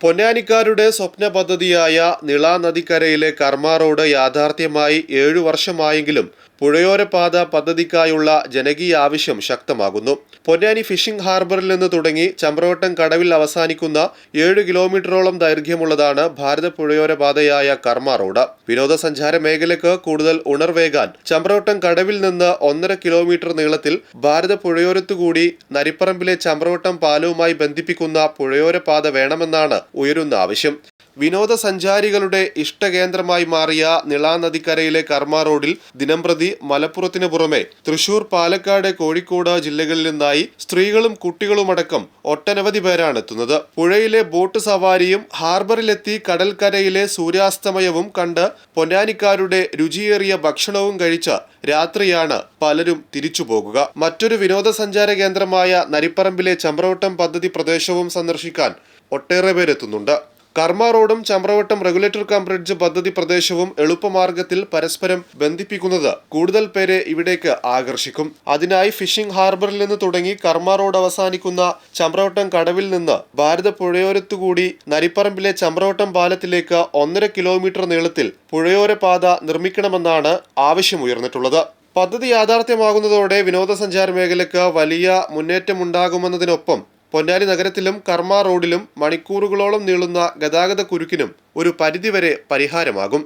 പൊന്നാനിക്കാരുടെ സ്വപ്ന പദ്ധതിയായ നിള നദിക്കരയിലെ കർമ്മ റോഡ് യാഥാർത്ഥ്യമായി 7 വർഷമായെങ്കിലും പുഴയോര പാത പദ്ധതിക്കായുള്ള ജനകീയ ആവശ്യം ശക്തമാകുന്നു. പൊന്നാനി ഫിഷിംഗ് ഹാർബറിൽ നിന്ന് തുടങ്ങി ചമ്രവട്ടം കടവിൽ അവസാനിക്കുന്ന 7 കിലോമീറ്ററോളം ദൈർഘ്യമുള്ളതാണ് ഭാരത പുഴയോര പാതയായ കർമ്മ റോഡ്. വിനോദസഞ്ചാര മേഖലയ്ക്ക് കൂടുതൽ ഉണർവേകാൻ ചമ്രവട്ടം കടവിൽ നിന്ന് 1.5 കിലോമീറ്റർ നീളത്തിൽ ഭാരത പുഴയോരത്തുകൂടി നരിപ്പറമ്പിലെ ചമ്രവട്ടം പാലവുമായി ബന്ധിപ്പിക്കുന്ന പുഴയോര പാത വേണമെന്നാണ് ഉയരുന്ന ആവശ്യം. വിനോദസഞ്ചാരികളുടെ ഇഷ്ടകേന്ദ്രമായി മാറിയ നിള നദിക്കരയിലെ കർമ്മ റോഡിൽ ദിനംപ്രതി മലപ്പുറത്തിനു പുറമെ തൃശൂർ, പാലക്കാട്, കോഴിക്കോട് ജില്ലകളിൽ നിന്നായി സ്ത്രീകളും കുട്ടികളുമടക്കം ഒട്ടനവധി പേരാണ് എത്തുന്നത്. പുഴയിലെ ബോട്ട് സവാരിയും ഹാർബറിലെത്തി കടൽക്കരയിലെ സൂര്യാസ്തമയവും കണ്ട് പൊന്നാനിക്കാരുടെ രുചിയേറിയ ഭക്ഷണവും കഴിച്ച് രാത്രിയാണ് പലരും തിരിച്ചു പോകുക. മറ്റൊരു വിനോദസഞ്ചാര കേന്ദ്രമായ നരിപ്പറമ്പിലെ ചമ്രവട്ടം പദ്ധതി പ്രദേശവും സന്ദർശിക്കാൻ ഒട്ടേറെ പേരെത്തുന്നുണ്ട്. കർമ്മ റോഡും ചമ്രവട്ടം റെഗുലേറ്റർ കം ബ്രിഡ്ജ് പദ്ധതി പ്രദേശവും എളുപ്പമാർഗത്തിൽ പരസ്പരം ബന്ധിപ്പിക്കുന്നത് കൂടുതൽ പേരെ ഇവിടേക്ക് ആകർഷിക്കും. അതിനായി ഫിഷിംഗ് ഹാർബറിൽ നിന്ന് തുടങ്ങി കർമ്മ റോഡ് അവസാനിക്കുന്ന ചമ്രവട്ടം കടവിൽ നിന്ന് ഭാരത പുഴയോരത്തുകൂടി നരിപ്പറമ്പിലെ ചമ്രവട്ടം പാലത്തിലേക്ക് 1.5 കിലോമീറ്റർ നീളത്തിൽ പുഴയോര പാത നിർമ്മിക്കണമെന്നാണ് ആവശ്യമുയർന്നിട്ടുള്ളത്. പദ്ധതി യാഥാർത്ഥ്യമാകുന്നതോടെ വിനോദസഞ്ചാര മേഖലയ്ക്ക് വലിയ മുന്നേറ്റമുണ്ടാകുമെന്നതിനൊപ്പം പൊന്നാനി നഗരത്തിലും കർമ്മ റോഡിലും മണിക്കൂറുകളോളം നീളുന്ന ഗതാഗത കുരുക്കിനും ഒരു പരിധിവരെ പരിഹാരമാകും.